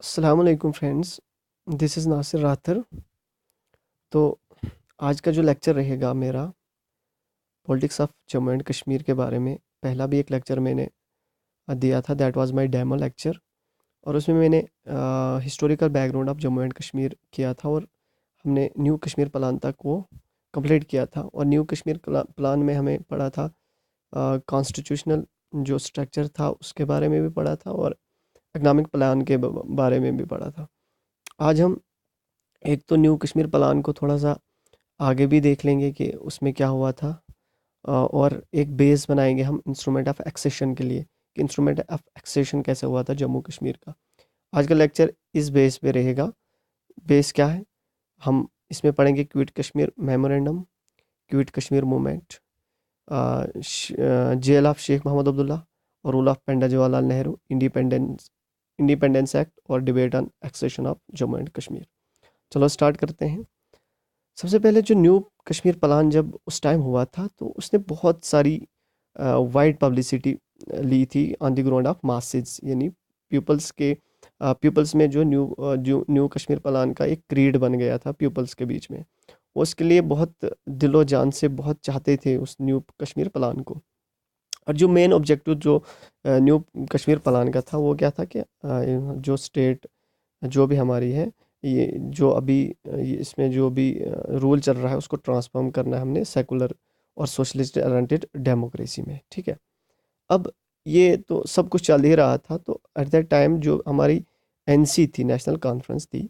अस्सलाम वालेकुम friends, this is Nasir Rather. तो आज का जो लेक्चर रहेगा मेरा politics of Jammu and Kashmir के बारे में। पहला भी एक लेक्चर मैंने दिया था, that was my demo lecture. और उसमें मैंने historical background of Jammu and Kashmir किया था और हमने न्यू कश्मीर प्लान तक वो कंप्लीट किया था। और न्यू कश्मीर प्लान में हमें पढ़ा था कॉन्स्टिट्यूशनल जो स्ट्रक्चर था उसके बारे में भी पढ़ा था और इकनॉमिक प्लान के बारे में भी पढ़ा था। आज हम एक तो न्यू कश्मीर प्लान को थोड़ा सा आगे भी देख लेंगे कि उसमें क्या हुआ था। और एक बेस बनाएंगे हम इंस्ट्रूमेंट ऑफ एक्सेशन के लिए कि इंस्ट्रूमेंट ऑफ एक्सेशन कैसे हुआ था जम्मू कश्मीर का। आज का लेक्चर इस बेस पे रहेगा। बेस क्या है, हम इसमें पढ़ेंगे quit Kashmir memorandum, quit Kashmir movement, jail of Sheikh Mohammad Abdullah और rule of Pandit Jawaharlal Nehru, independence act और debate on accession of Jammu and Kashmir. चलो स्टार्ट करते हैं। सबसे पहले जो न्यू कश्मीर प्लान जब उस टाइम हुआ था तो उसने बहुत सारी वाइड पब्लिसिटी ली थी on the ground of masses, यानी पीपल्स में जो न्यू कश्मीर प्लान का एक क्रीड बन गया था पीपल्स के बीच में। वो उसके लिए बहुत दिलो जान से बहुत चाहते थे उस न्यू कश्मीर प्लान को। और जो मेन ऑब्जेक्टिव जो न्यू कश्मीर प्लान का था वो क्या था कि जो स्टेट जो भी हमारी है, ये जो अभी इसमें जो भी रूल चल रहा है उसको ट्रांसफॉर्म करना है हमने सेकुलर और सोशलिस्ट ओरिएंटेड डेमोक्रेसी में। ठीक है। अब ये तो सब कुछ चल ही रहा था, तो एट दैट टाइम जो हमारी एनसी थी, नेशनल कॉन्फ्रेंस थी,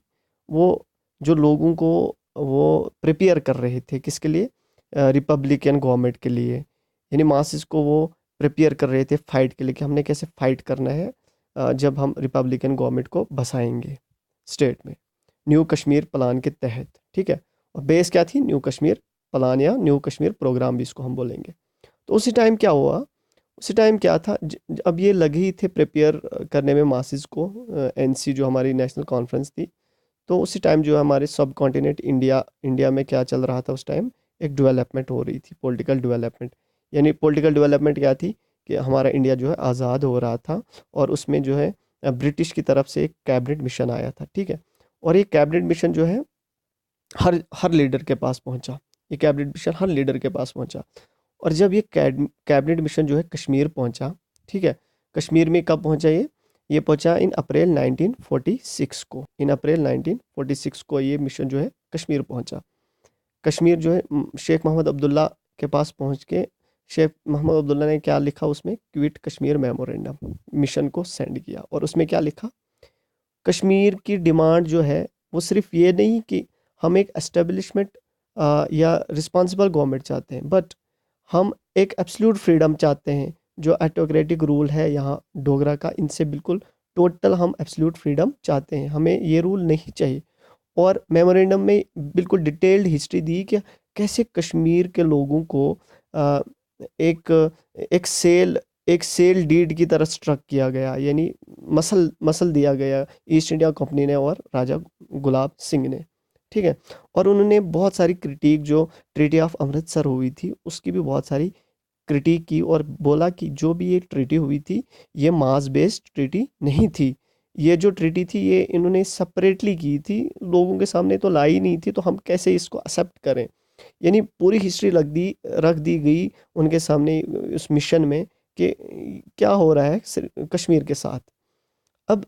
वो जो लोगों को वो प्रिपेयर कर रहे थे किसके लिए, रिपब्लिकन गवर्नमेंट के लिए। यानी मासिस को वो प्रिपेयर कर रहे थे फाइट के लिए कि हमने कैसे फाइट करना है जब हम रिपब्लिकन गवर्नमेंट को बसाएंगे स्टेट में न्यू कश्मीर प्लान के तहत। ठीक है। और बेस क्या थी, न्यू कश्मीर प्लान या न्यू कश्मीर प्रोग्राम भी इसको हम बोलेंगे। तो उसी टाइम क्या हुआ, उसी टाइम क्या था, अब ये लगे ही थे प्रिपेयर करने में मासिस को, एनसी जो हमारी नेशनल कॉन्फ्रेंस थी। तो उसी टाइम जो हमारे सब कॉन्टिनेंट इंडिया इंडिया में क्या चल रहा था उस टाइम, एक डेवलपमेंट हो रही थी, पॉलिटिकल डेवलपमेंट। यानी पॉलिटिकल डेवलपमेंट क्या थी कि हमारा इंडिया जो है आज़ाद हो रहा था और उसमें जो है ब्रिटिश की तरफ से एक कैबिनेट मिशन आया था। ठीक है। और ये कैबिनेट मिशन जो है हर हर लीडर के पास पहुंचा। ये कैबिनेट मिशन हर लीडर के पास पहुंचा। और जब ये कैबिनेट मिशन जो है कश्मीर पहुंचा, ठीक है, कश्मीर में कब पहुंचा ये पहुंचा इन अप्रैल 1946 को। इन अप्रैल 1946 को ये मिशन जो है कश्मीर पहुंचा। कश्मीर जो है शेख मोहम्मद अब्दुल्ला के पास पहुंच के शेख मोहम्मद अब्दुल्ला ने क्या लिखा उसमें, क्विट कश्मीर मेमोरेंडम मिशन को सेंड किया। और उसमें क्या लिखा, कश्मीर की डिमांड जो है वो सिर्फ ये नहीं कि हम एक एस्टेब्लिशमेंट या रिस्पॉन्सिबल गवर्नमेंट चाहते हैं, बट हम एक एब्सोल्यूट फ्रीडम चाहते हैं। जो ऑटोक्रेटिक रूल है यहाँ डोगरा का, इनसे बिल्कुल टोटल हम एब्सोल्यूट फ्रीडम चाहते हैं, हमें ये रूल नहीं चाहिए। और मेमोरेंडम में बिल्कुल डिटेल्ड हिस्ट्री दी कि कैसे कश्मीर के लोगों को अ, एक एक सेल एक सेल डीड की तरह स्ट्रक किया गया, यानी मसल मसल दिया गया ईस्ट इंडिया कंपनी ने और राजा गुलाब सिंह ने। ठीक है। और उन्होंने बहुत सारी क्रिटिक, जो ट्रीटी ऑफ अमृतसर हुई थी उसकी भी बहुत सारी क्रिटिक की और बोला कि जो भी ये ट्रीटी हुई थी ये मास बेस्ड ट्रीटी नहीं थी। ये जो ट्रीटी थी ये इन्होंने सेपरेटली की थी, लोगों के सामने तो लाई नहीं थी, तो हम कैसे इसको एक्सेप्ट करें। यानी पूरी हिस्ट्री रख दी गई उनके सामने उस मिशन में कि क्या हो रहा है कश्मीर के साथ। अब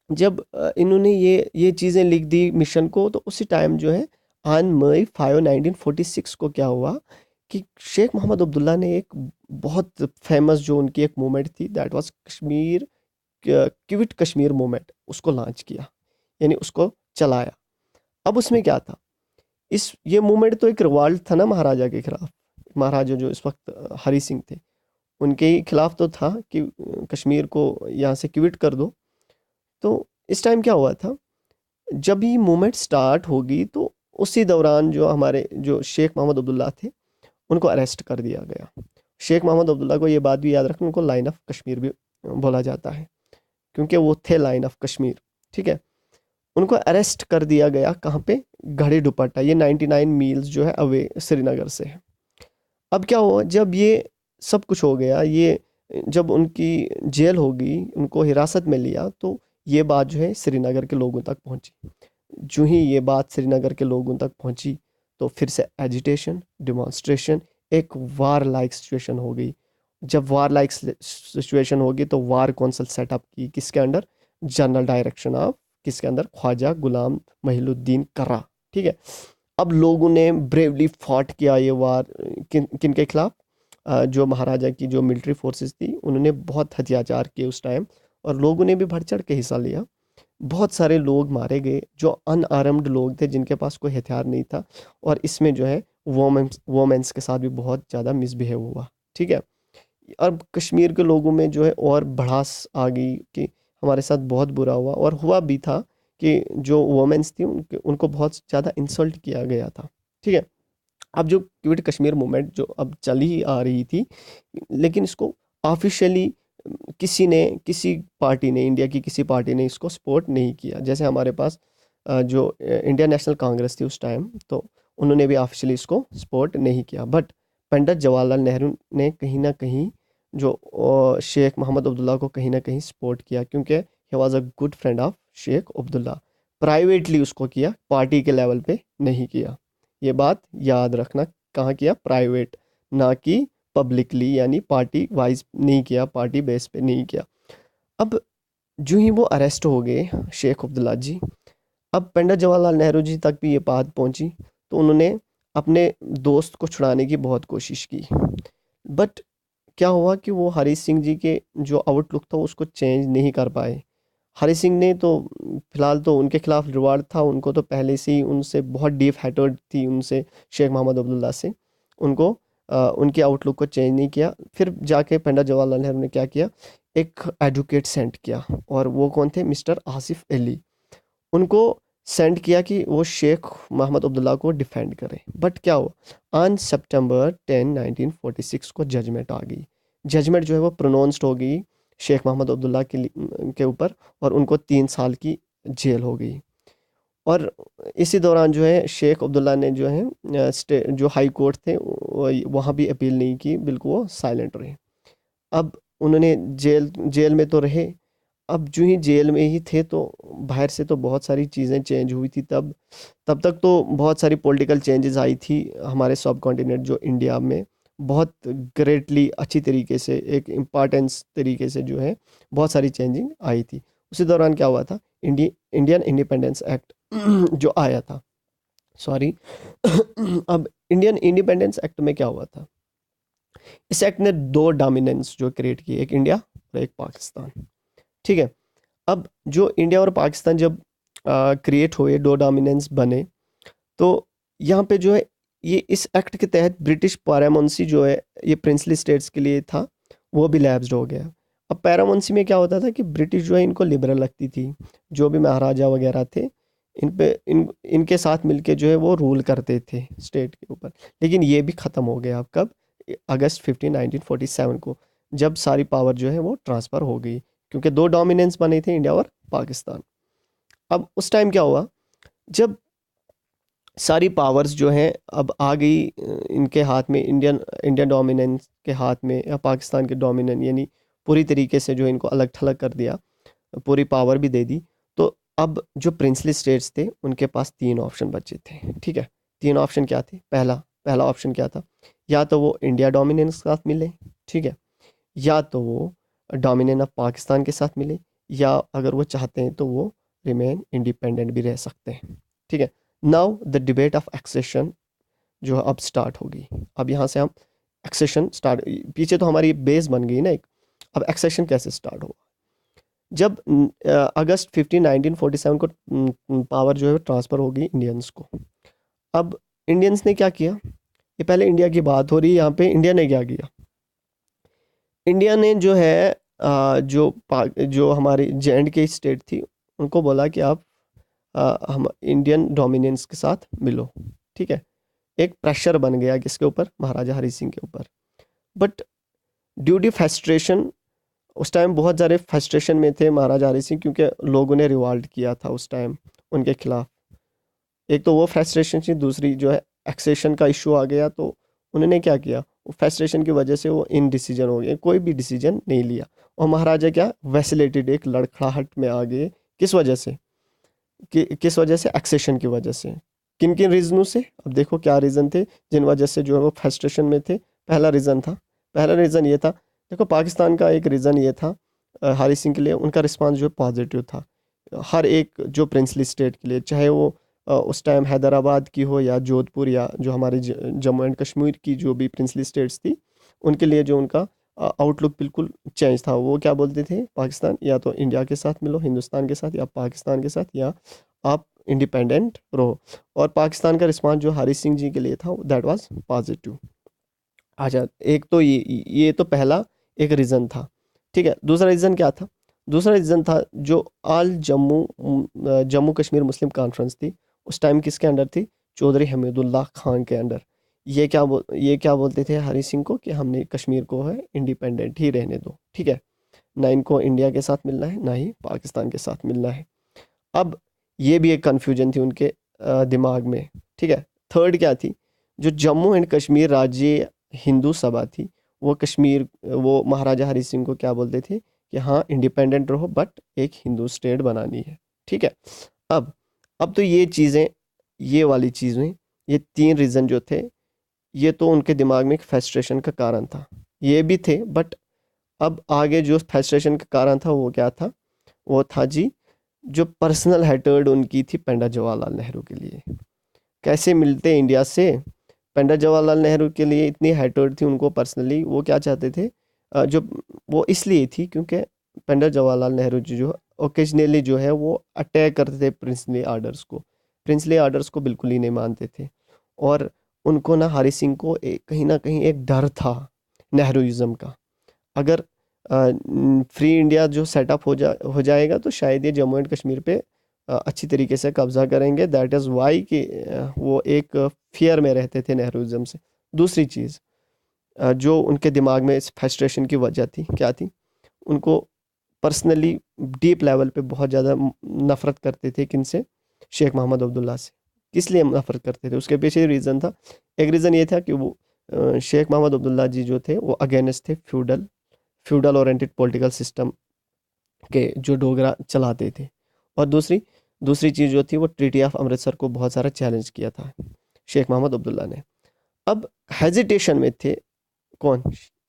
जब इन्होंने ये चीज़ें लिख दी मिशन को, तो उसी टाइम जो है ऑन मई 5 1946 को क्या हुआ कि शेख मोहम्मद अब्दुल्ला ने एक बहुत फेमस जो उनकी एक मूवमेंट थी, that was Kashmir quit Kashmir movement, उसको लॉन्च किया, यानी उसको चलाया। अब उसमें क्या था, इस ये मूवमेंट तो एक रिवॉल्ट था ना महाराजा के खिलाफ। महाराजा जो इस वक्त हरी सिंह थे, उनके ही खिलाफ तो था कि कश्मीर को यहाँ से क्विट कर दो। तो इस टाइम क्या हुआ था, जब ये मूवमेंट स्टार्ट होगी तो उसी दौरान जो हमारे जो शेख मोहम्मद अब्दुल्ला थे उनको अरेस्ट कर दिया गया। शेख मोहम्मद अब्दुल्ला को ये बात भी याद रखना, उनको लाइन ऑफ कश्मीर भी बोला जाता है क्योंकि वो थे लाइन ऑफ कश्मीर। ठीक है। उनको अरेस्ट कर दिया गया कहाँ पे, घड़ी दुपट्टा, ये 99 मील्स जो है अवे श्रीनगर से है। अब क्या हुआ, जब ये सब कुछ हो गया, ये जब उनकी जेल होगी, उनको हिरासत में लिया, तो ये बात जो है श्रीनगर के लोगों तक पहुंची। जो ही ये बात श्रीनगर के लोगों तक पहुंची तो फिर से एजिटेशन, डिमॉन्स्ट्रेशन, एक वार लाइक सिचुएशन हो गई। जब वार लाइक सिचुएशन होगी तो वार कौंसिल सेटअप की, किसके अंडर? जनरल डायरेक्शन ऑफ किसके अंदर? ख्वाजा गुलाम महिलुद्दीन कर्रा। ठीक है। अब लोगों ने ब्रेवली फॉट किया ये वार, किन किन के खिलाफ? जो महाराजा की जो मिलिट्री फोर्सेस थी उन्होंने बहुत अत्याचार किए उस टाइम, और लोगों ने भी बढ़ चढ़ के हिस्सा लिया। बहुत सारे लोग मारे गए जो अनआर्म्ड लोग थे, जिनके पास कोई हथियार नहीं था, और इसमें जो है वोमेंस के साथ भी बहुत ज़्यादा मिसबिहेव हुआ। ठीक है। अब कश्मीर के लोगों में जो है और भड़ास आ गई कि हमारे साथ बहुत बुरा हुआ, और हुआ भी था कि जो वोमेंस थी उनको बहुत ज़्यादा इंसल्ट किया गया था। ठीक है। अब जो क्विट कश्मीर मूवमेंट जो अब चल ही आ रही थी, लेकिन इसको ऑफिशियली किसी पार्टी ने, इंडिया की किसी पार्टी ने इसको सपोर्ट नहीं किया। जैसे हमारे पास जो इंडियन नेशनल कांग्रेस थी उस टाइम, तो उन्होंने भी ऑफिशियली इसको सपोर्ट नहीं किया। बट पंडित जवाहरलाल नेहरू ने कहीं ना कहीं जो शेख मोहम्मद अब्दुल्ला को कहीं ना कहीं सपोर्ट किया, क्योंकि he was a good friend of Sheikh Abdullah. Privately उसको किया, पार्टी के लेवल पे नहीं किया। ये बात याद रखना, कहाँ किया? प्राइवेट, ना कि पब्लिकली, यानी पार्टी वाइज नहीं किया, पार्टी बेस पे नहीं किया। अब जो ही वो अरेस्ट हो गए शेख अब्दुल्ला जी, अब पंडित जवाहरलाल नेहरू जी तक भी ये बात पहुंची, तो उन्होंने अपने दोस्त को छुड़ाने की बहुत कोशिश की। बट क्या हुआ कि वो हरी सिंह जी के जो आउटलुक था उसको चेंज नहीं कर पाए। हरी सिंह ने तो फिलहाल तो उनके खिलाफ रिवार्ड था, उनको तो पहले से ही उनसे बहुत डीप हेटेड थी उनसे, शेख मोहम्मद अब्दुल्ला से। उनको उनके आउटलुक को चेंज नहीं किया। फिर जाके पंडित जवाहरलाल नेहरू ने क्या किया? एक एडवोकेट सेंड किया, और वो कौन थे? मिस्टर आसिफ अली। उनको सेंड किया कि वो शेख मोहम्मद अब्दुल्ला को डिफेंड करें। बट क्या हुआ? ऑन सितंबर 10 1946 को जजमेंट आ गई। जजमेंट जो है वो प्रोनाउंस्ड हो गई शेख मोहम्मद अब्दुल्ला के ऊपर, और उनको 3 साल की जेल हो गई। और इसी दौरान जो है शेख अब्दुल्ला ने जो है जो हाई कोर्ट थे वहाँ भी अपील नहीं की, बिल्कुल वो साइलेंट रहे। अब उन्होंने जेल जेल में तो रहे। अब जो ही जेल में ही थे तो बाहर से तो बहुत सारी चीज़ें चेंज हुई थी। तब तब तक तो बहुत सारी पॉलिटिकल चेंजेस आई थी हमारे सब कॉन्टिनेंट जो इंडिया में, बहुत ग्रेटली अच्छी तरीके से, एक इम्पॉर्टेंस तरीके से जो है बहुत सारी चेंजिंग आई थी। उसी दौरान क्या हुआ था? इंडियन इंडिपेंडेंस एक्ट जो आया था, सॉरी अब इंडियन इंडिपेंडेंस एक्ट में क्या हुआ था? इस एक्ट ने दो डोमिनेंस जो क्रिएट की, एक इंडिया और एक पाकिस्तान। ठीक है। अब जो इंडिया और पाकिस्तान जब क्रिएट हुए, दो डोमिनेंस बने, तो यहाँ पे जो है ये इस एक्ट के तहत ब्रिटिश पैरामोंसी जो है ये प्रिंसली स्टेट्स के लिए था, वो भी लैब्स्ड हो गया। अब पैरामोंसी में क्या होता था कि ब्रिटिश जो है इनको लिबरल लगती थी, जो भी महाराजा वगैरह थे इनके साथ मिलके जो है वो रूल करते थे स्टेट के ऊपर। लेकिन ये भी ख़त्म हो गया। अब कब? अगस्त 15 1947 को, जब सारी पावर जो है वो ट्रांसफ़र हो गई, क्योंकि दो डोमिनेंस बने थे, इंडिया और पाकिस्तान। अब उस टाइम क्या हुआ? जब सारी पावर्स जो हैं अब आ गई इनके हाथ में, इंडियन डोमिनेंस के हाथ में या पाकिस्तान के डोमिनेंस, यानी पूरी तरीके से जो इनको अलग थलग कर दिया, पूरी पावर भी दे दी। तो अब जो प्रिंसली स्टेट्स थे उनके पास 3 ऑप्शन बचे थे। ठीक है। 3 ऑप्शन क्या थे? पहला पहला ऑप्शन क्या था? या तो वो इंडिया डोमिनेंस के साथ मिले, ठीक है, या तो वो डोमिनेंस ऑफ पाकिस्तान के साथ मिले, या अगर वो चाहते हैं तो वो रिमेन इंडिपेंडेंट भी रह सकते हैं। ठीक है। Now the debate of accession जो है अब स्टार्ट होगी। अब यहाँ से हम एक्सेशन स्टार्ट, पीछे तो हमारी बेस बन गई ना एक, अब एक्सेशन कैसे स्टार्ट होगा? जब अगस्त 15 1947 को पावर जो है ट्रांसफ़र होगी इंडियंस को। अब इंडियंस ने क्या किया? ये पहले इंडिया की बात हो रही है, यहाँ पे इंडिया ने क्या किया? इंडिया ने जो है जो हमारी जे एंड के स्टेट थी उनको बोला कि आप हम इंडियन डोमिनेंस के साथ मिलो। ठीक है। एक प्रेशर बन गया किसके ऊपर? महाराजा हरी सिंह के ऊपर। बट ड्यू टू फ्रस्ट्रेशन, उस टाइम बहुत ज़्यादा फ्रस्ट्रेशन में थे महाराजा हरी सिंह, क्योंकि लोगों ने रिवॉल्ट किया था उस टाइम उनके खिलाफ। एक तो वो फ्रस्ट्रेशन थी, दूसरी जो है एक्सेशन का इशू आ गया, तो उन्होंने क्या किया? फ्रस्ट्रेशन की वजह से वो इन डिसीजन हो गए, कोई भी डिसीजन नहीं लिया। और महाराजा क्या वैसिलेटेड, एक लड़खड़ाहट में आ गए। किस वजह से? किस वजह से? एक्सेशन की वजह से। किन किन रीजनों से? अब देखो क्या रीज़न थे जिन वजह से जो है वो फ्रस्ट्रेशन में थे। पहला रीज़न ये था, देखो पाकिस्तान का एक रीज़न ये था हारी सिंह के लिए, उनका रिस्पांस जो पॉजिटिव था हर एक जो प्रिंसली स्टेट के लिए, चाहे वो उस टाइम हैदराबाद की हो या जोधपुर या जो हमारी जम्मू एंड कश्मीर की जो भी प्रिंसली स्टेट्स थी, उनके लिए जो उनका आउटलुक बिल्कुल चेंज था। वो क्या बोलते थे, पाकिस्तान या तो इंडिया के साथ मिलो, हिंदुस्तान के साथ, या पाकिस्तान के साथ, या आप इंडिपेंडेंट रहो। और पाकिस्तान का रिस्पांस जो हरी सिंह जी के लिए था दैट वाज पॉजिटिव। अच्छा, एक तो ये तो पहला एक रीज़न था। ठीक है, दूसरा रीज़न क्या था? दूसरा रीज़न था जो आल जम्मू कश्मीर मुस्लिम कॉन्फ्रेंस थी, उस टाइम किसके अंडर थी? चौधरी हमीदुल्लाह खान के अंडर। ये क्या बोलते थे हरी सिंह को कि हमने कश्मीर को है इंडिपेंडेंट ही रहने दो। ठीक है, ना इनको इंडिया के साथ मिलना है, ना ही पाकिस्तान के साथ मिलना है। अब ये भी एक कन्फ्यूजन थी उनके दिमाग में। ठीक है, थर्ड क्या थी? जो जम्मू एंड कश्मीर राज्य हिंदू सभा थी, वो महाराजा हरी सिंह को क्या बोलते थे कि हाँ इंडिपेंडेंट रहो बट एक हिंदू स्टेट बनानी है। ठीक है, अब अब तो ये वाली चीज़ें, ये तीन रीज़न जो थे, ये तो उनके दिमाग में एक फ्रस्ट्रेशन का कारण था, ये भी थे। बट अब आगे जो फ्रस्ट्रेशन का कारण था वो क्या था? वो था जी, जो पर्सनल हैटर्ड उनकी थी पंडित जवाहरलाल नेहरू के लिए। कैसे मिलते इंडिया से? पंडित जवाहरलाल नेहरू के लिए इतनी हैटर्ड थी उनको पर्सनली, वो क्या चाहते थे जो वो इसलिए थी क्योंकि पंडित जवाहरलाल नेहरू जी जो ओकेजनली जो है वो अटैक करते थे प्रिंसली आर्डर्स को बिल्कुल ही नहीं मानते थे। और उनको ना हरी सिंह को कहीं ना कहीं एक डर था नेहरूइज्म का। अगर फ्री इंडिया जो सेटअप हो जाएगा तो शायद ये जम्मू एंड कश्मीर पे अच्छी तरीके से कब्जा करेंगे। दैट इज़ वाई कि वो एक फियर में रहते थे नेहरूइज्म से। दूसरी चीज़ जो उनके दिमाग में इस फ्रस्ट्रेशन की वजह थी, क्या थी? उनको पर्सनली डीप लेवल पे बहुत ज़्यादा नफ़रत करते थे। किन से? शेख मोहम्मद अब्दुल्ला से। किस लिए नफ़रत करते थे? उसके पीछे रीज़न था। एक रीज़न ये था कि वो शेख मोहम्मद अब्दुल्ला जी जो थे वो अगेंस्ट थे फ्यूडल ओरिएंटेड पॉलिटिकल सिस्टम के जो डोगरा चलाते थे। और दूसरी चीज़ जो थी वो ट्रीटी ऑफ अमृतसर को बहुत सारा चैलेंज किया था शेख मोहम्मद अब्दुल्ला ने। अब हेजिटेशन में थे कौन?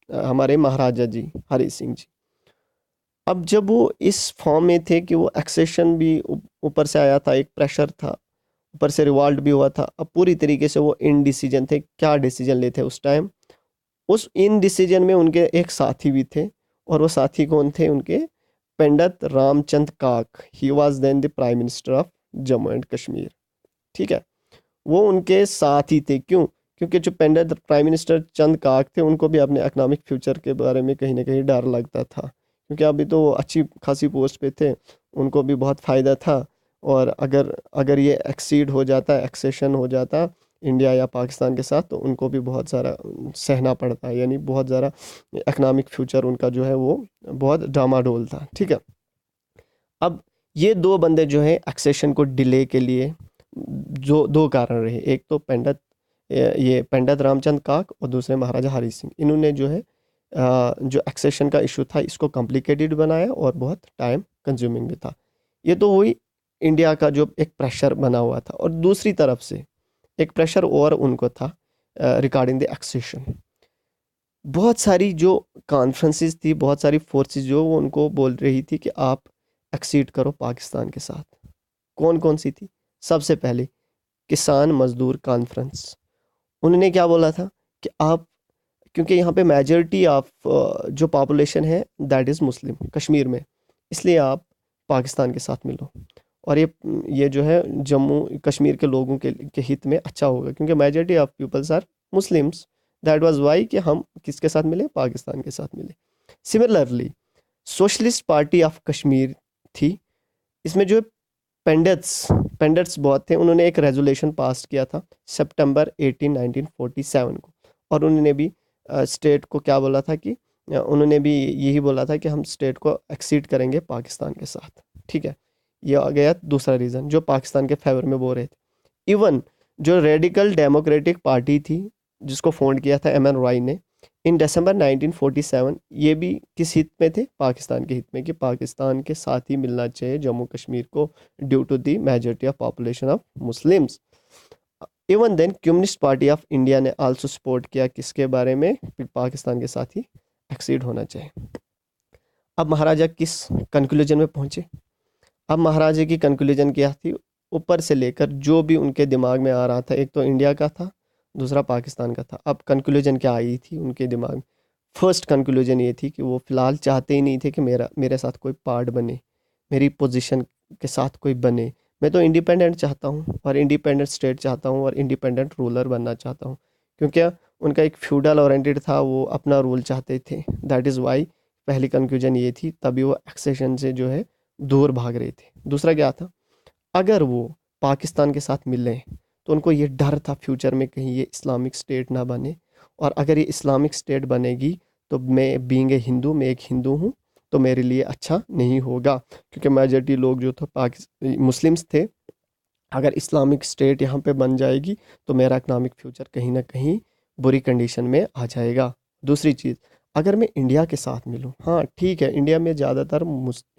हमारे महाराजा जी हरी सिंह जी। अब जब वो इस फॉर्म में थे कि वो एक्सेशन भी ऊपर से आया था, एक प्रेशर था, ऊपर से रिवॉल्ट भी हुआ था। अब पूरी तरीके से वो इन डिसीजन थे, क्या डिसीजन लेते उस टाइम? उस इन डिसीजन में उनके एक साथी भी थे, और वो साथी कौन थे उनके? Pandit Ramchand Kak. He was then the prime minister of Jammu and Kashmir. ठीक है, वो उनके साथ ही थे। क्यों? क्योंकि जो पंडित प्राइम मिनिस्टर चंद काक थे उनको भी अपने इकोनॉमिक फ्यूचर के बारे में कहीं ना कहीं डर लगता था, क्योंकि अभी तो वो अच्छी खासी पोस्ट पे थे, उनको भी बहुत फ़ायदा था। और अगर अगर ये एक्सीड हो जाता, एक्सेशन हो जाता इंडिया या पाकिस्तान के साथ, तो उनको भी बहुत सारा सहना पड़ता, यानी बहुत ज़्यादा इकोनॉमिक फ्यूचर उनका जो है वो बहुत डामाडोल था। ठीक है, अब ये दो बंदे जो है एक्सेशन को डिले के लिए जो दो कारण रहे, एक तो ये पंडित रामचंद काक, और दूसरे महाराजा हरी सिंह। इन्होंने जो है जो एक्सेशन का इशू था इसको कॉम्प्लिकेटेड बनाया और बहुत टाइम कंज्यूमिंग भी था। ये तो हुई इंडिया का जो एक प्रेशर बना हुआ था। और दूसरी तरफ से एक प्रेशर और उनको था रिगार्डिंग द एक्सेशन। बहुत सारी जो कॉन्फ्रेंसेस थी, बहुत सारी फोर्सेस जो वो उनको बोल रही थी कि आप एक्सीड करो पाकिस्तान के साथ। कौन कौन सी थी? सबसे पहले किसान मजदूर कॉन्फ्रेंस। उन्होंने क्या बोला था कि आप, क्योंकि यहाँ पे मेजॉरिटी ऑफ जो पॉपुलेशन है दैट इज़ मुस्लिम कश्मीर में, इसलिए आप पाकिस्तान के साथ मिलो। और ये जो है जम्मू कश्मीर के लोगों के हित में अच्छा होगा, क्योंकि majority of peoples are Muslims. That was why कि हम किसके साथ मिले? पाकिस्तान के साथ मिले। Similarly socialist party of Kashmir थी, इसमें जो पंडित्स पंडित्स बहुत थे, उन्होंने एक रेजोल्यूशन पास किया था सितंबर 18 1947 को। और उन्होंने भी स्टेट को क्या बोला था कि उन्होंने भी यही बोला था कि हम स्टेट को एक्सीड करेंगे पाकिस्तान के साथ। ठीक है, ये आ गया दूसरा रीज़न जो पाकिस्तान के फेवर में बोल रहे थे। इवन जो रेडिकल डेमोक्रेटिक पार्टी थी जिसको फाउंड किया था एम एन रॉय ने इन दिसंबर 1947। ये भी किस हित में थे? पाकिस्तान के हित में, कि पाकिस्तान के साथ ही मिलना चाहिए जम्मू कश्मीर को due to the majority of population of Muslims. Even then communist party of India ने आल्सो सपोर्ट किया किसके बारे में? पाकिस्तान के साथ ही एक्सीड होना चाहिए। अब महाराजा किस कंक्लूजन में पहुंचे? अब महाराजा की कंक्लूजन क्या थी? ऊपर से लेकर जो भी उनके दिमाग में आ रहा था, एक तो इंडिया का था, दूसरा पाकिस्तान का था। अब कंक्लूजन क्या आई थी उनके दिमाग में? फर्स्ट कंक्लूजन ये थी कि वो फ़िलहाल चाहते ही नहीं थे कि मेरे साथ कोई पार्ट बने, मेरी पोजीशन के साथ कोई बने। मैं तो इंडिपेंडेंट चाहता हूँ और इंडिपेंडेंट स्टेट चाहता हूँ और इंडिपेंडेंट रूलर बनना चाहता हूँ, क्योंकि उनका एक फ्यूडल ओरिएंटेड था, वो अपना रूल चाहते थे। दैट इज़ वाई पहली कंक्लूजन ये थी, तभी वो एक्सेशन से जो है दूर भाग रहे थे। दूसरा क्या था? अगर वो पाकिस्तान के साथ मिले तो उनको ये डर था फ्यूचर में कहीं ये इस्लामिक स्टेट ना बने, और अगर ये इस्लामिक स्टेट बनेगी तो मैं बीइंग ए हिंदू, मैं एक हिंदू हूँ, तो मेरे लिए अच्छा नहीं होगा, क्योंकि मेजॉरिटी लोग जो थे मुस्लिम्स थे। अगर इस्लामिक स्टेट यहाँ पे बन जाएगी तो मेरा इकनॉमिक फ्यूचर कहीं ना कहीं बुरी कंडीशन में आ जाएगा। दूसरी चीज़, अगर मैं इंडिया के साथ मिलूँ, हाँ ठीक है, इंडिया में ज़्यादातर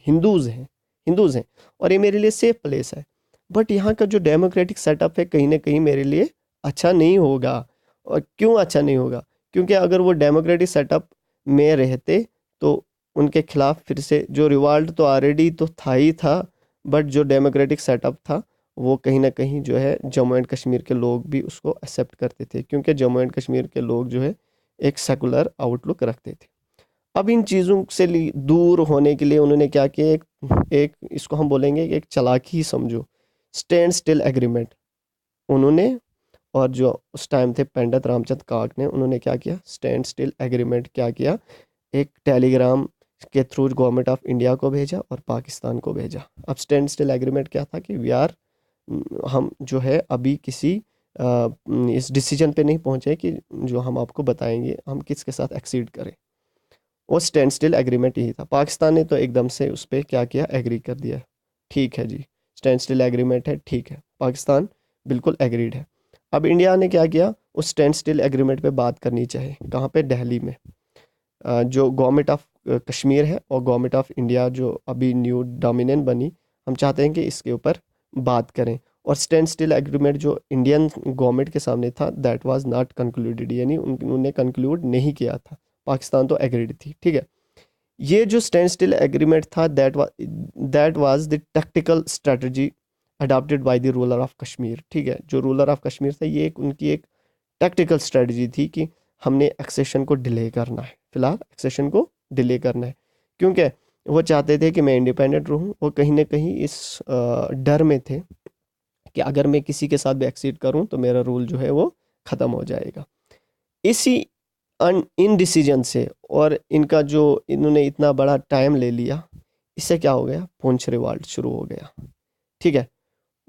हिंदूज़ हैं और ये मेरे लिए सेफ प्लेस है, बट यहाँ का जो डेमोक्रेटिक सेटअप है कहीं ना कहीं मेरे लिए अच्छा नहीं होगा। और क्यों अच्छा नहीं होगा? क्योंकि अगर वो डेमोक्रेटिक सेटअप में रहते तो उनके खिलाफ फिर से जो रिवॉल्ट तो ऑलरेडी तो था ही था, बट जो डेमोक्रेटिक सेटअप था वो कहीं ना कहीं जो है जम्मू एंड कश्मीर के लोग भी उसको एक्सेप्ट करते थे, क्योंकि जम्मू एंड कश्मीर के लोग जो है एक सेकुलर आउटलुक रखते थे। अब इन चीज़ों से दूर होने के लिए उन्होंने क्या किया, एक इसको हम बोलेंगे कि एक चालाकी ही समझो, स्टैंड स्टिल एग्रीमेंट उन्होंने, और जो उस टाइम थे पंडित रामचंद्र काक ने, उन्होंने क्या किया? स्टैंड स्टिल एग्रीमेंट क्या किया? एक टेलीग्राम के थ्रू गवर्नमेंट ऑफ इंडिया को भेजा और पाकिस्तान को भेजा। अब स्टैंड स्टिल एग्रीमेंट क्या था कि वी आर, हम जो है अभी किसी इस डिसीजन पे नहीं पहुंचे कि जो हम आपको बताएंगे हम किसके साथ एक्सीड करें। वो स्टैंड स्टिल एग्रीमेंट यही था। पाकिस्तान ने तो एकदम से उस पर क्या किया? एग्री कर दिया। ठीक है जी, स्टैंड स्टिल एग्रीमेंट है, ठीक है, पाकिस्तान बिल्कुल एग्रीड है। अब इंडिया ने क्या किया? उस स्टैंड स्टिल एग्रीमेंट पे बात करनी चाहिए। कहाँ पे? दिल्ली में। जो गवर्नमेंट ऑफ कश्मीर है और गवर्नमेंट ऑफ इंडिया जो अभी न्यू डोमिनेंट बनी, हम चाहते हैं कि इसके ऊपर बात करें। और स्टैंड स्टिल एग्रीमेंट जो इंडियन गवर्नमेंट के सामने था, दैट वाज नॉट कंक्लूडेड, यानी उन्होंने कंक्लूड नहीं किया था। पाकिस्तान तो एग्रीड थी, ठीक है। ये जो स्टैंड स्टिल एग्रीमेंट था, that was the tactical strategy adopted by the ruler of Kashmir, ठीक है। जो रूलर ऑफ कश्मीर था, ये उनकी एक टैक्टिकल स्ट्रेटजी थी कि हमने एक्सेशन को डिले करना है, फिलहाल एक्सेशन को डिले करना है, क्योंकि वो चाहते थे कि मैं इंडिपेंडेंट रहूं। वो कहीं ना कहीं इस डर में थे कि अगर मैं किसी के साथ भी एक्सीड करूं तो मेरा रूल जो है वो ख़त्म हो जाएगा। इसी इन डिसीजन से, और इनका जो इन्होंने इतना बड़ा टाइम ले लिया, इससे क्या हो गया? पुंछ रिवॉल्ट शुरू हो गया, ठीक है।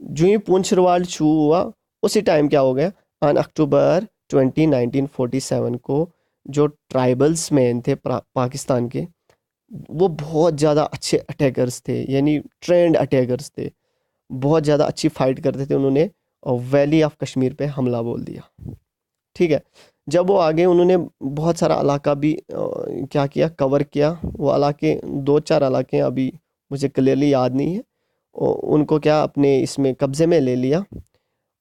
जो ही पुंछ रिवॉल्ट शुरू हुआ, उसी टाइम क्या हो गया? ऑन अक्टूबर 20 1947 को जो ट्राइबल्स मैन थे पाकिस्तान के, वो बहुत ज़्यादा अच्छे अटैकर्स थे, यानी ट्रेंड अटैकर्स थे, बहुत ज़्यादा अच्छी फाइट करते थे। उन्होंने वैली ऑफ कश्मीर पे हमला बोल दिया, ठीक है। जब वो आगे, उन्होंने बहुत सारा इलाका भी क्या किया? कवर किया। वो इलाके, दो चार इलाके अभी मुझे क्लियरली याद नहीं है, उनको क्या अपने इसमें कब्ज़े में ले लिया।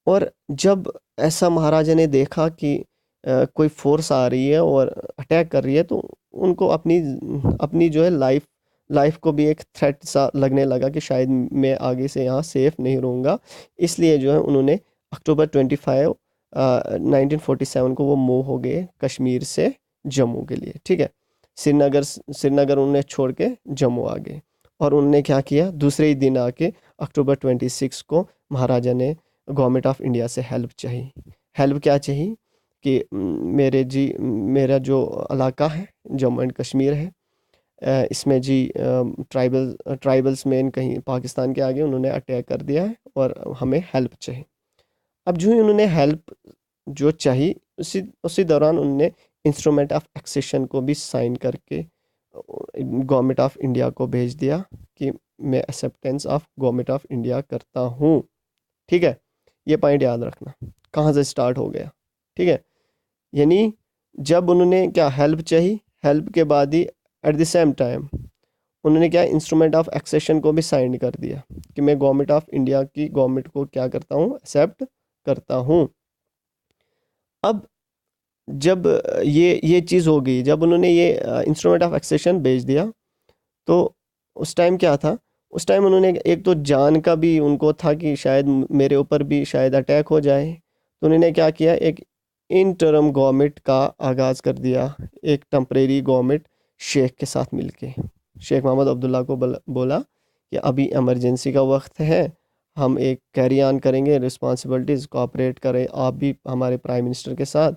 और जब ऐसा महाराजा ने देखा कि कोई फोर्स आ रही है और अटैक कर रही है, तो उनको अपनी अपनी जो है लाइफ को भी एक थ्रेट सा लगने लगा कि शायद मैं आगे से यहाँ सेफ नहीं रहूँगा। इसलिए जो है उन्होंने अक्टूबर 25 1947 को वो मूव हो गए कश्मीर से जम्मू के लिए, ठीक है। श्रीनगर उन्हें छोड़ के जम्मू आ गए। और उन्होंने क्या किया? दूसरे ही दिन आके अक्टूबर 26 को महाराजा ने गवर्नमेंट ऑफ इंडिया से हेल्प चाहिए। हेल्प क्या चाहिए? कि मेरा जो इलाका है जम्मू एंड कश्मीर है, इसमें जी ट्राइबल्स में कहीं पाकिस्तान के आगे उन्होंने अटैक कर दिया है और हमें हेल्प चाहिए। अब जो ही उन्होंने हेल्प जो चाहिए, उसी उसी दौरान उन्होंने इंस्ट्रूमेंट ऑफ एक्सेशन को भी साइन करके गवर्नमेंट ऑफ इंडिया को भेज दिया कि मैं acceptance of government of India करता हूँ, ठीक है। ये पॉइंट याद रखना, कहाँ से स्टार्ट हो गया, ठीक है। यानी जब उन्होंने क्या हेल्प चाहिए, हेल्प के बाद ही एट द सेम टाइम उन्होंने क्या इंस्ट्रूमेंट ऑफ एक्सेशन को भी साइन कर दिया कि मैं गवर्नमेंट ऑफ इंडिया की गवर्नमेंट को क्या करता हूँ, एक्सेप्ट करता हूँ। अब जब ये चीज़ हो गई, जब उन्होंने ये इंस्ट्रूमेंट ऑफ एक्सेशन भेज दिया, तो उस टाइम क्या था, उस टाइम उन्होंने एक तो जान का भी उनको था कि शायद मेरे ऊपर भी शायद अटैक हो जाए, तो उन्होंने क्या किया, एक इंटरम गवर्नमेंट का आगाज़ कर दिया, एक टेम्परेरी गवर्नमेंट शेख के साथ मिलके। शेख मोहम्मद अब्दुल्ला को बोला कि अभी इमरजेंसी का वक्त है, हम एक कैरी ऑन करेंगे रिस्पॉन्सिबिलिटीज़, कोऑपरेट करें आप भी हमारे प्राइम मिनिस्टर के साथ,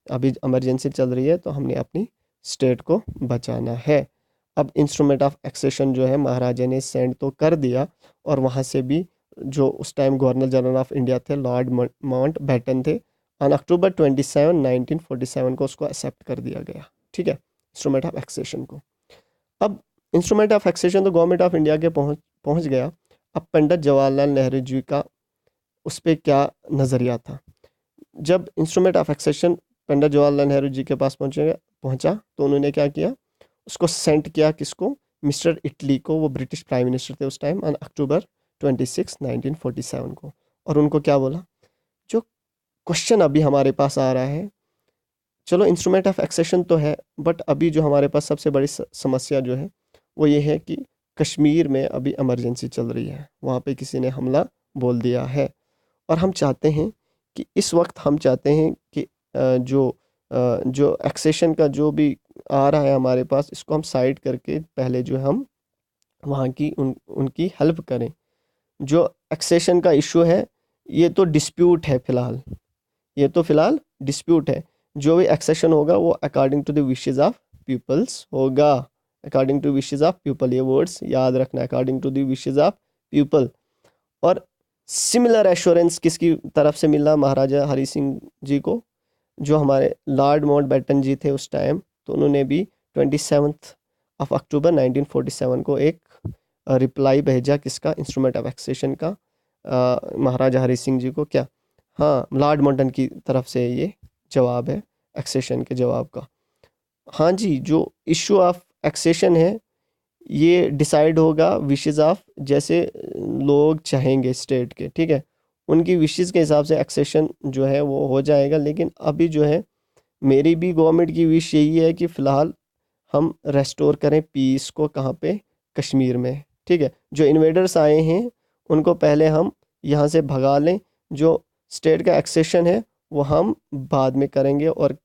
अभी इमरजेंसी चल रही है तो हमने अपनी स्टेट को बचाना है। अब इंस्ट्रूमेंट ऑफ एक्सेशन जो है महाराजा ने सेंड तो कर दिया, और वहाँ से भी जो उस time governor general of India थे लॉर्ड माउंट बैटन थे, ऑन अक्टूबर 27 1947 को उसको एक्सेप्ट कर दिया गया। ठीक है, इंस्ट्रूमेंट ऑफ एक्सेशन को। अब इंस्ट्रूमेंट ऑफ एक्सेशन तो गवर्नमेंट ऑफ इंडिया के पहुँच पहुँच गया। अब पंडित जवाहरलाल नेहरू जी का उस पर क्या नज़रिया था। जब इंस्ट्रूमेंट ऑफ एक्सेशन पंडित जवाहरलाल नेहरू जी के पास पहुँचा तो उन्होंने क्या किया, उसको सेंड किया किसको, मिस्टर इटली को, वो ब्रिटिश प्राइम मिनिस्टर थे उस टाइम, ऑन अक्टूबर 26 1947 को। और उनको क्या बोला, जो क्वेश्चन अभी हमारे पास आ रहा है, चलो इंस्ट्रूमेंट ऑफ एक्सेशन तो है, बट अभी जो हमारे पास सबसे बड़ी समस्या जो है वो ये है कि कश्मीर में अभी इमरजेंसी चल रही है, वहाँ पे किसी ने हमला बोल दिया है, और हम चाहते हैं कि इस वक्त हम चाहते हैं कि जो एक्सेशन का जो भी आ रहा है हमारे पास, इसको हम साइड करके पहले जो है हम वहाँ की उनकी हेल्प करें। जो एक्सेशन का इशू है ये तो डिस्प्यूट है फ़िलहाल, ये तो फ़िलहाल डिस्प्यूट है। जो भी एक्सेशन होगा वो according to the wishes of peoples होगा, according to wishes of people, ये वर्ड्स याद रखना, according to the wishes of people. और सिमिलर एश्योरेंस किसकी तरफ से मिला, महाराजा हरी सिंह जी को, जो हमारे लॉर्ड माउंट बैटन जी थे उस टाइम, तो उन्होंने भी 27 अक्टूबर 1947 को एक रिप्लाई भेजा किसका, इंस्ट्रूमेंट ऑफ एक्सेशन का, महाराजा हरी सिंह जी को, क्या, हाँ, लॉर्ड माउंटन की तरफ से ये जवाब है एक्सेशन के जवाब का। हाँ जी, जो इशू ऑफ एक्सेशन है ये डिसाइड होगा विशेज़ ऑफ, जैसे लोग चाहेंगे स्टेट के, ठीक है, उनकी विशेज़ के हिसाब से एक्सेशन जो है वो हो जाएगा। लेकिन अभी जो है मेरी भी गवर्नमेंट की विश यही है कि फ़िलहाल हम रेस्टोर करें पीस को, कहाँ पे, कश्मीर में। ठीक है, जो इन्वेडर्स आए हैं उनको पहले हम यहाँ से भगा लें, जो स्टेट का एक्सेशन है वो हम बाद में करेंगे, और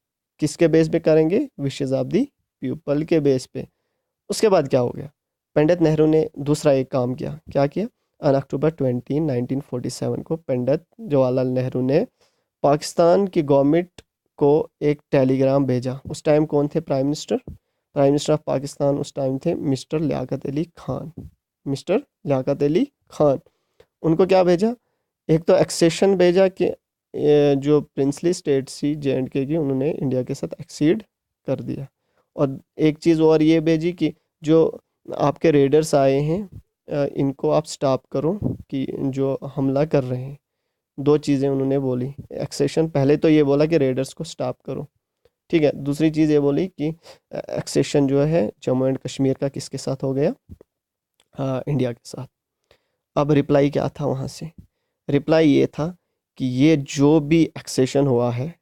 किसके बेस पे करेंगे, विशेज़ ऑफ दी पीपल के बेस पे। उसके बाद क्या हो गया, पंडित नेहरू ने दूसरा एक काम किया, क्या किया, ऑन अक्टूबर 20 1947 को पंडित जवाहरलाल नेहरू ने पाकिस्तान की गवर्नमेंट को एक टेलीग्राम भेजा। उस टाइम कौन थे prime minister, prime minister of Pakistan उस टाइम थे मिस्टर लियाकत अली खान, मिस्टर लियाकत अली खान। उनको क्या भेजा, एक तो एक्सेशन भेजा कि जो प्रिंसली स्टेट सी J&K की, उन्होंने इंडिया के साथ एक्सीड कर दिया। और एक चीज़ और ये भेजी कि जो आपके रेडर्स आए हैं इनको आप स्टॉप करो कि जो हमला कर रहे हैं। दो चीज़ें उन्होंने बोली, एक्सेशन, पहले तो ये बोला कि रेडर्स को स्टॉप करो, ठीक है, दूसरी चीज़ ये बोली कि एक्सेशन जो है जम्मू एंड कश्मीर का किसके साथ हो गया, इंडिया के साथ। अब रिप्लाई क्या था वहाँ से, रिप्लाई ये था कि ये जो भी एक्सेशन हुआ है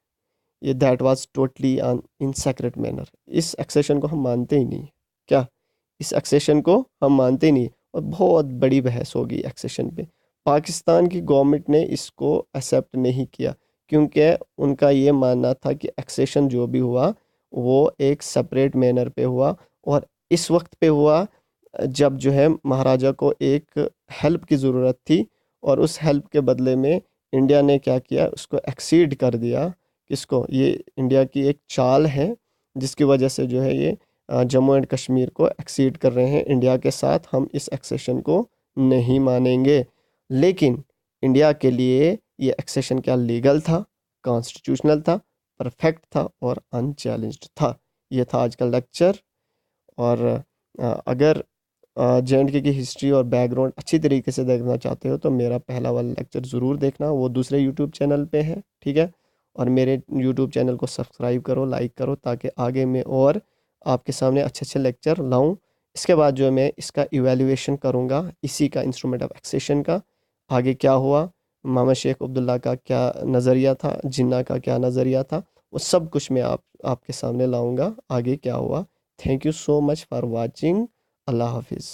ये that was totally in secret manner, इस एक्सेशन को हम मानते ही नहीं, क्या, इस एक्सेशन को हम मानते ही नहीं। और बहुत बड़ी बहस होगी एक्सेशन पे, पाकिस्तान की गवर्नमेंट ने इसको एक्सेप्ट नहीं किया, क्योंकि उनका ये मानना था कि एक्सेशन जो भी हुआ वो एक सेपरेट मैनर पे हुआ, और इस वक्त पे हुआ जब जो है महाराजा को एक हेल्प की ज़रूरत थी, और उस हेल्प के बदले में इंडिया ने क्या किया, उसको एक्सीड कर दिया। किसको, ये इंडिया की एक चाल है जिसकी वजह से जो है ये जम्मू एंड कश्मीर को एक्सीड कर रहे हैं इंडिया के साथ, हम इस एक्सेशन को नहीं मानेंगे। लेकिन इंडिया के लिए ये एक्सेशन क्या लीगल था, कॉन्स्टिट्यूशनल था, परफेक्ट था और अनचैलेंज्ड था। ये था आज का लेक्चर। और अगर J&K की हिस्ट्री और बैकग्राउंड अच्छी तरीके से देखना चाहते हो तो मेरा पहला वाला लेक्चर ज़रूर देखना, वो दूसरे यूट्यूब चैनल पे है, ठीक है। और मेरे यूट्यूब चैनल को सब्सक्राइब करो, लाइक करो, ताकि आगे मैं और आपके सामने अच्छे अच्छे लेक्चर लाऊं। इसके बाद जो है मैं इसका इवैल्यूएशन करूंगा, इसी का इंस्ट्रूमेंट ऑफ एक्सेशन का आगे क्या हुआ, मोहम्मद शेख अब्दुल्ला का क्या नज़रिया था, जिन्ना का क्या नज़रिया था, वो सब कुछ मैं आपके सामने लाऊंगा आगे क्या हुआ। Thank you so much for watching. अल्लाह हाफिज़।